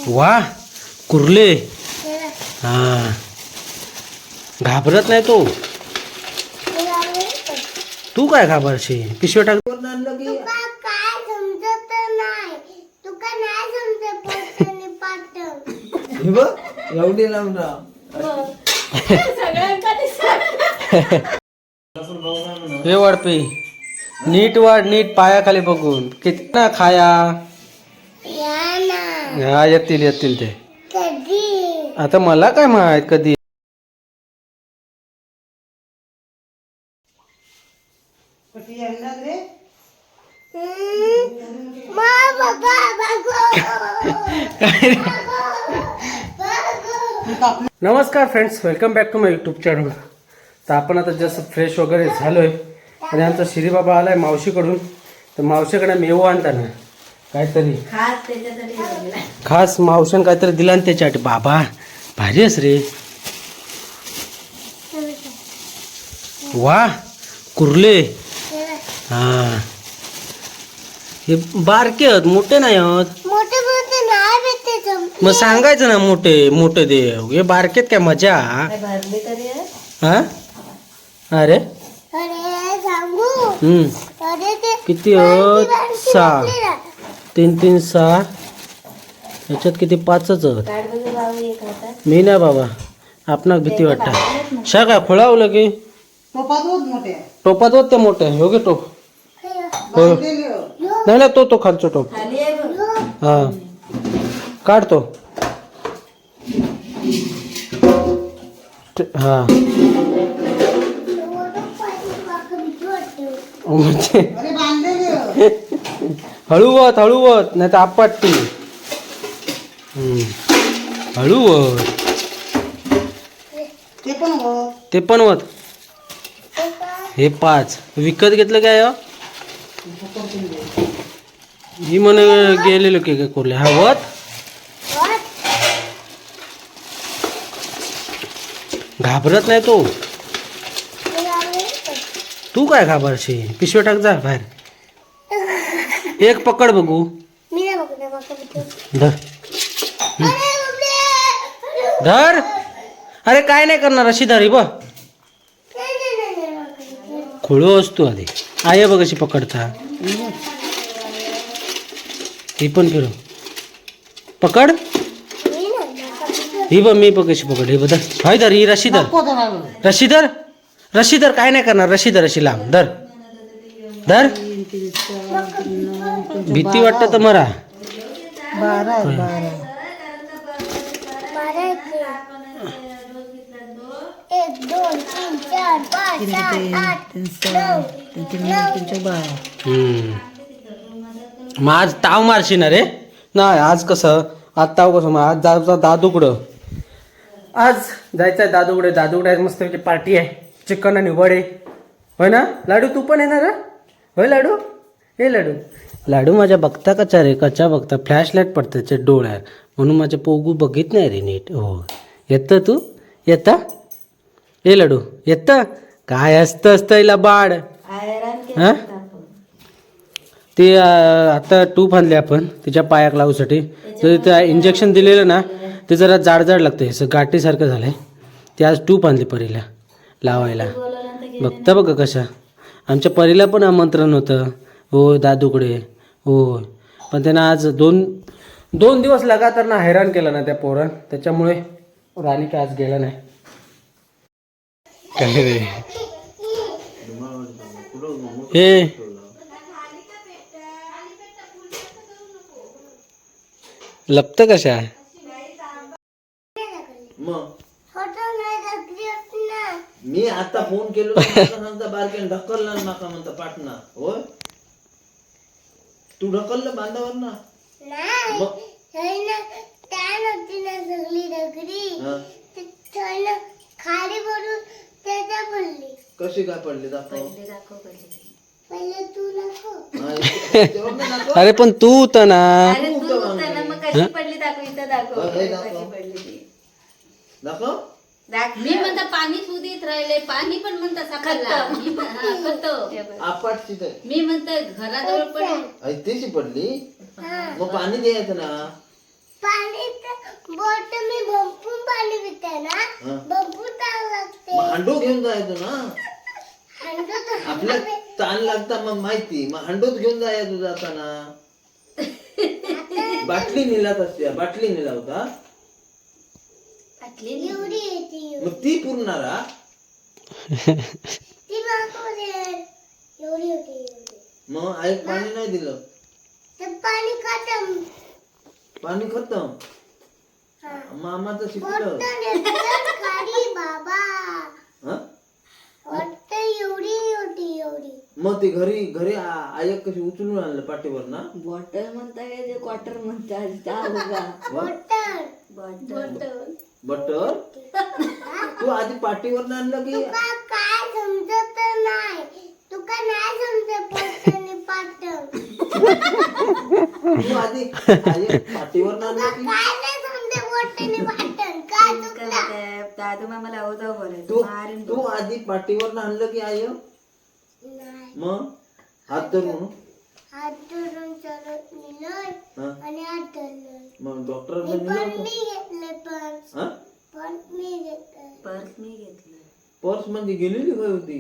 वा कुर्ले. हा घाबरत नाही तो. तू काय घाबरशील? पिशवी टाक. एवढी लांब हे वाढपे नीट वाढ, नीट पायाखाली बघून. किती ना खाया. हा येतील येतील ते. आता मला काय माहित कधी. नमस्कार friends, welcome back to my YouTube channel. तर आपण आता जस्ट फ्रेश वगैरे झालोय आणि आमचा श्रीबाबा आलाय मावशीकडून. तर मावशीकडे मेवा आणताना काहीतरी खास मावशीन काहीतरी दिला आणि त्याच्यासाठी. बाबा भारी आहेस रे. वा कुर्ले. हा हे बारके आहेत, मोठे नाही आहेत. मग सांगायचं ना मोठे मोठे देव. हे बारकेत काय मजा. हा अरे किती आहेत? 6 3 3 6. याच्यात किती 5च आहेत. मी नाही बाबा, आपणाक भीती वाटत. शा काय खोळावलं की टोपात होत ते मोठे. हो गे टोप. हो नाही ना, तो खालचा टोप. हा काढतो. हा हळूवत हळूवत नाही तर आपटती. हळूवत ते पण होत. हे 5 विकत घेतलं काय? ही म्हणे गेलेलो की काय कोरले. हा वत घाबरत नाही तो. तू काय घाबरशील? पिशवी टाक जा बाहेर. एक पकड बघू. धर धर. अरे काय नाही करणार. अशी धरी बघ. खोळू असतो आधी. आहे बघ अशी पकडता. ही पण फिरव. पकड. ही बघ मी बघ कशी पकड. ही बघ हाय धर. ही रशी धर. रशी धर. रशी धर. काय नाही करणार. रशी धर. अशी लांब धर. धर. भीती वाटत तर मरा. 12 1 2 3 4 5 6 8 9 मग आज ताव मारशी ना रे. नाही आज कसं, आज ताव कसं. मग आज जायचं दादूकडं. आज जायचं आहे दादूकडे. दादूकडे मस्त पार्टी आहे. चिकन आणि वडे. होय ना लाडू? तू पण येणार? होय लाडू? हे लाडू. लाडू माझ्या बघता कचा रे. कचा बघता. फ्लॅश लाईट पडतं त्याच्या डोळ्यात म्हणून माझ्या पोगू बघित नाही रे नीट. हो येतं तू? येता हे लाडू? येतं काय असतं हिला बाळ. हा ते आता टूप आणले आपण तिच्या पायाक लावूसाठी. तर त्या इंजेक्शन दिलेलं ना ते जरा जाड जाड लागतं. असं गाठीसारखं झालं आहे. ते आज टूप आणली परीला लावायला. बघता बघा कशा. आमच्या परीला पण आमंत्रण होतं हो दादूकडे. हो पण त्यानं आज दोन दिवस लगातार ना हैराण केलं ना त्या पोरण. त्याच्यामुळे राणी काय आज गेला नाही. काय रे हे लपत कशा? मी आता फोन केलो बारकेन ढकलला नका म्हणता पाटणा. होय तू ढकललं बांधावर ना. कशी काय पडली दाखव. अरे पण तू तर ना. दाखव मी म्हणता पाणी सुधीत राहिले पाणी पण म्हणता साखरला आपाट तिथे मी म्हणता घराजवळ पण ऐतीशी पडली मग पाणी द्यायचं ना पाणी बोट मी भंपून पाणी पिते ना भंपून ताण लागते मग हंडू घेऊन जायचं ना हंडू तर आपल्या ताण लागता मग माहिती मग हंडूच घेऊन जायचं जाताना बाटली नेलात असते बाटली नेला होता एवढी येते मग ती पुरणारा ती मागवली एवढी होती एवढी मग आई पाणी नाही दिलं तर पाणी खतम पाणी खतम मामाचं शिकलं बोटं नेलं खाली बाबा हं? वाटतं एवढी होती एवढी मग ते घरी घरी आयक कशी उचलून आणलं पाठीवर ना बॉटल म्हणता ते क्वार्टर म्हणता बटर बटर तू आधी पाठीवर आणलं की तुका काय समजत नाही तुका नाही समजत बोटाने पाठव तू आधी पाठीवर आणलं की काय नाही समजत बोटाने पाठव काय चुकला दादू मामाला अवजाव तू बोलायचं तू आधी पाठीवर आणलं की आय नाही मग हात धरून हात धरून चलत नेलोय हं? आणि हात धरलोय मग डॉक्टर मी नेलं पण होतं मी घेतले पर्स हं? पण मी घेतले पर्स मी घेतलं पर्स म्हणजे गेलेली काय होती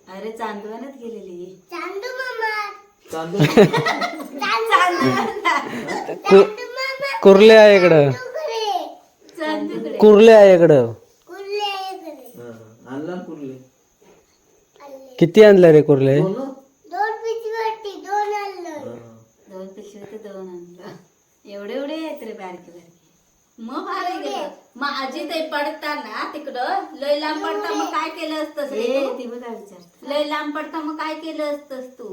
अरे चांदवण्यात गेलेली चांदू मामा तांदूळ चांदू मामा कुर्ले आहे इकडं चांदूकडे कुर्ले आहे इकडं कुर्ले इकडे आणला कुर्ले आले किती आणलं रे कुर्ले हो ना? दोन पिशवी दोन आणलोय हं. दोन पिशवे ते दोन आणलं एवढे एवढे आहेत रे बारके बारके मग भारी गेलं मग आजी ते पडताना तिकडं लय लांब पडता मग काय केलं असतंस रे ती बघा विचार लय लांब पडता मग काय केलं असतंस तू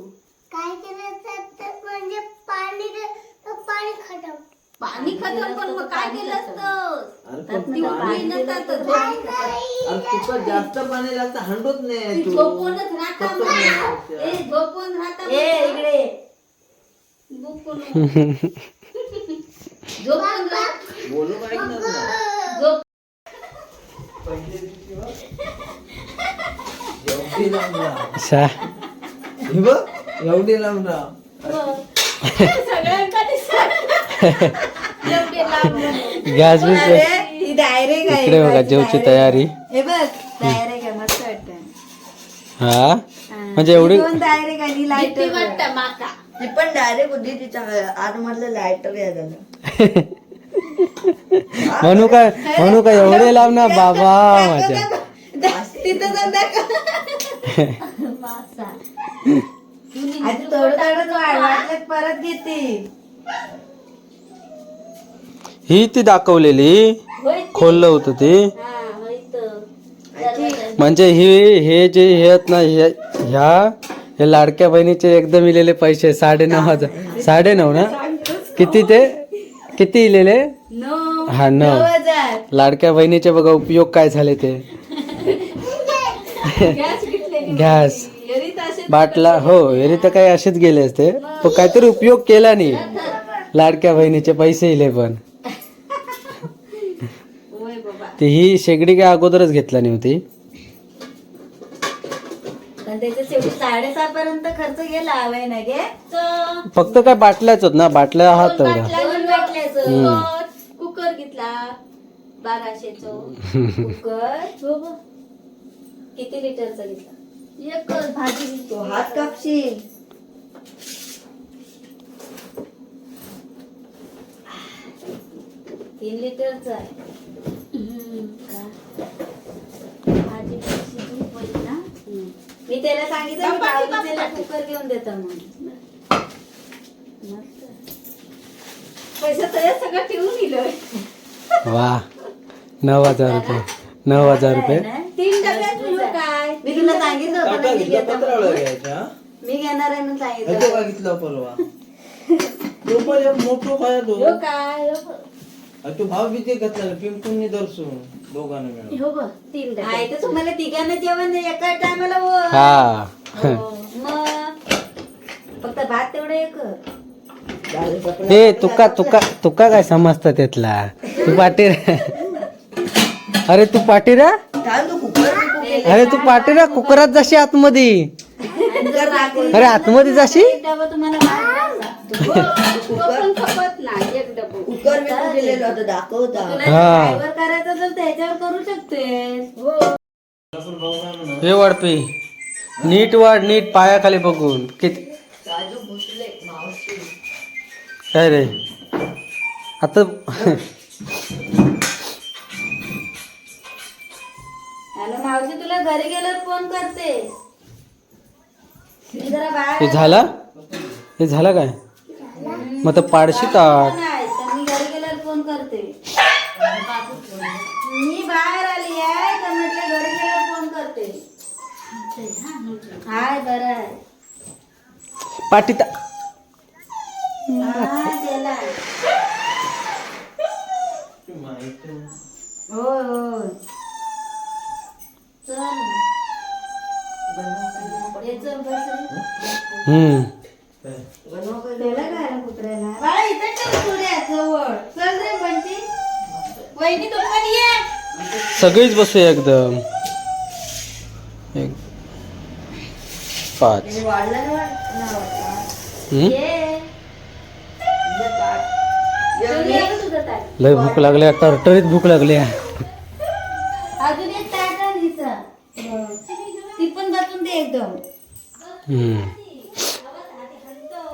काय केलं तर म्हणजे पाणी पाणी खटम पाणी खतम पण मग काय केलं असतं अरे पण ती पाणी- उभी नसतात अरे तुका जास्त पाणी लागतं हंडूच नाही तू झोपूनच राहता फक्त मग. नाही. ए झोपून राहता इकडे झोपून झोपून राहता बोलू काय ना झोप एवढी लांब राहा. शा हे बघ एवढी लांब राहा. गॅस बीस ही डायरेक्ट आहे इकडे बघा जेवची तयारी हे बघ डायरेक्ट आहे मस्त वाटतं हा म्हणजे एवढी डायरेक्ट आणि लाईट वाटतं माका ती पण डायरेक्ट होती तिच्या आतमधलं लायटर या झालं म्हणू का एवढे लांब ना बाबा माझ्या तिथं आणि थोडं थोडं वाटलं परत घेते ही ती दाखवलेली खोललं होतं ते म्हणजे हे जे हे आहेत ना ह्या लाडक्या बहिणीचे एकदम इलेले पैसे 9,500 9.5 ना किती इलेले हा 9 लाडक्या बहिणीचे बघा उपयोग काय झाले ते गॅस बाटला हो एरी तर काही असेच गेले असते पण काहीतरी उपयोग केला नाही लाडक्या बहिणीचे पैसे इले पण ती ही शेगडी काय अगोदरच घेतला नाही होती पण त्याच्या शेवटी 6.5 पर्यंत खर्च गेला हवाय ना गे फक्त काय बाटल्याच होत ना बाटल्या आहात तेवढ्या कुकर घेतला 1200 कुकर किती लिटरचा घेतला एकच भाजी तो हात कापशील 3 लिटरचा आहे भाजी शिजून पडली ना मी त्याला सांगितलं त्याला कुकर घेऊन देता म्हणून पैसा तयार सगळं ठेवून दिलं वा 9,000 रुपये 9,000 रुपये 3 डब्यात तुझं काय मी तुला सांगितलं होतं ना, काटा मी घेतला घेतो पत्रावळा घ्यायचा मी घेणार आहे म्हणून सांगितलं ह्याचं बघितलं परवा तो पण एक मोठो काय तो हो काय आणि तो भाव किती घेतला पिंपून दर्शून दोघांना मिळून हो बघ 3 डबे आहे तर तुम्हाला तिघांना जेवण एका टायमाला हा मग फक्त भात तेवढं एक हे तुका काय समजतं त्यातला तू पाटीर अरे तू पाटीरा थांब तू कुकर अरे तू पाठी ना कुकरात जशी आतमध्ये. अरे आतमध्ये जशी. एक डबा तुम्हाला बाहेर द्यायचा. तो पण खपत नाही एक डबा. कुकर मी केलेलं होतं दाखवता. तुला हा. ड्रायव्हर करायचं तर त्याच्यावर करू शकतेस. हे वाढतोय नीट वाढ, नीट पायाखाली बघून. किती काजू भुसले मावशी. काय रे आता. हॅलो मावशी, तुला घरी गेल्यावर फोन करते. मी जरा हे बाहेर झाला, हे झालं काय मग तर पाडशी ताट. नाही तर मी घरी गेल्यावर फोन करते. मी बाहेर आली आहे तर म्हटलं घरी गेल्यावर फोन करते. हाय बरं आहे. पाठी ता हाय गेला. होय होय. चल ये चल बस रे. त्याला काय रे कुत्र्याला? बाळा इथं ठेव थोड्या जवळ. चल रे बंटी. वहिनी तू पण ये. सगळीच बसूया एकदम. एक 5. वाढला नाही वाटला. ये. घेऊन ये गं तुझं ताट. लय भूक लागली, टरटरीत भूक लागली. अजून एक ताट आण हिचं. ती पण बसून दे एकदम.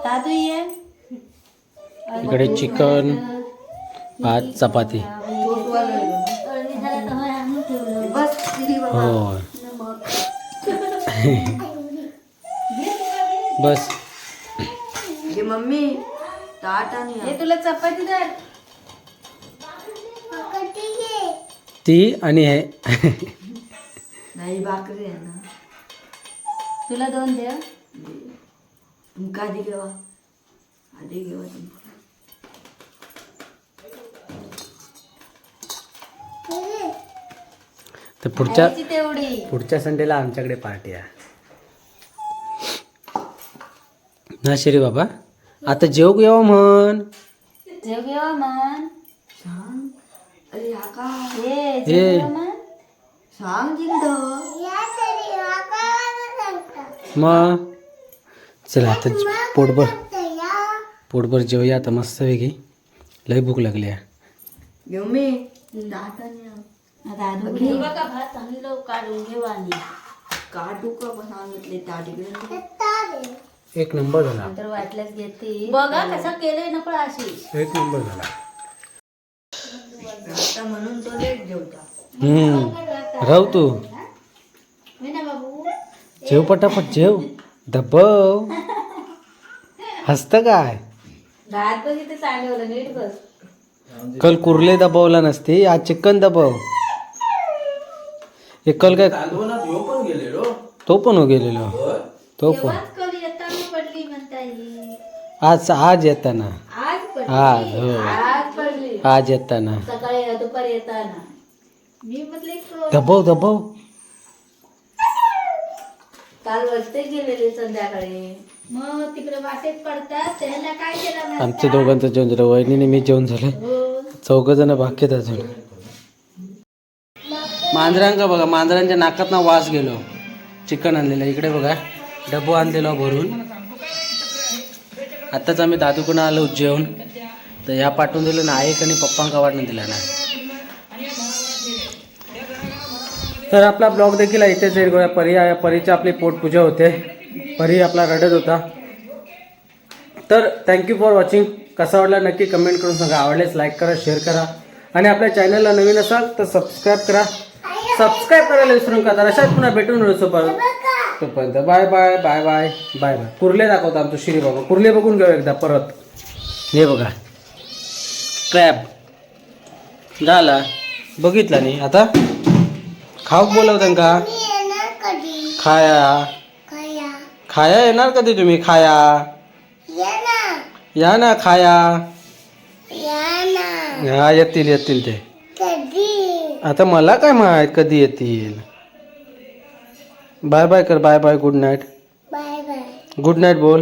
दादू ये. इकडे चिकन, भात, चपाती. तळणी झालं तर होय आणून ठेवलं. बस दिली बाबा. हो बस. हे मम्मी ताट आणि हे तुला चपाती दर. कटी घे. ती आणि हे. नाही भाकरी आहे ना. तुला 2 दे. तुमका आधी घेवा. आधी घेवा तुमका. तर पुढच्या खायची तेवढी. पुढच्या संडेला आमच्याकडे पार्टी आहे ना शिरी बाबा. आता जेव येवा म्हण. जेव घेवा मन. सांग. अरे हा का ये जेव घेवा मन. सांग जिंद. या तरी वाकायला सांगता. मग चला आता पोटभर या. पोटभर जेवूया आता मस्तपैकी. लय भूक लागली आहे. घेऊ मी ताट आणि दादू घे बघा भात आणलो काढून घेवा आणि काटू का पण सांगितले ताट इकडे. तारे. एक नंबर झाला, नंतर वाटल्यास घेते. बघा कसं केलंय नको अशी. एक नंबर झाला. आता म्हणून तो लेट जेवता. राहू तू होय ना बाबू. जेव पटापट जेव. दबव. हसत काय. भात बघ इथे चालवलं नीट बस. कल कुर्ले दबवला नसते, आज चिकन दबव. हे कल काय तांदूळात ह्यो पण गेलेलो. तो पण हो गेलेलो. तो पण तेव्हाच कधी येताना पडली म्हणता येईल. आज येताना. आज पडली. आज हो आज पडली. आज येताना. सकाळी दुपारी येताना मी म्हटले दबव दबव. काल रस्ते गेलेले संध्याकाळी. मग तिकडे वाटेत पडतात त्यांना काय केलं नाही. आमच्या दोघांचं जेवण झालं. वहिनीने मी जेवण झालं. हो. 4 जण बाकी आहेत अजून. मांजरांका बघा, मांजरांच्या नाकात ना वास गेलो. चिकन आणलेलं इकडे बघा, डबो आणलेलो भरून. आत्ताच आम्ही दादूकडून आलो जेवण. तर ह्या पाठवून दिलं ना, आईक आणि पप्पांका वाटून दिला ना. तर आपला ब्लॉग देखील इथेच एड करूया. परीची आपली पोटपूजा होते. परी आपला रडत होता. तर थँक्यू फॉर वॉचिंग. कसा वाटला नक्की कमेंट करून सांगा. आवडल्यास लाईक करा, शेअर करा आणि आपल्या चॅनलला नवीन असाल तर सबस्क्राईब करा. सबस्क्राईब करायला विसरू नका. तर अशाच पुन्हा भेटून राहतो परत. तोपर्यंत bye bye bye bye bye bye. कुर्ले दाखवतो आमचं श्री बाबा. कुर्ले बघून घेऊ एकदा परत. हे बघा क्रॅब झाला बघितला नाही. आता खाऊक बोलवता का मी येणार कधी. खाया. खाया. खाया येणार कधी तुम्ही. खाया या ना. या ना खाया. या ना. हा येतील ते. कधी. आता मला काय माहित कधी येतील. बाय बाय कर. Bye bye. Good night. Bye bye. Good night बोल.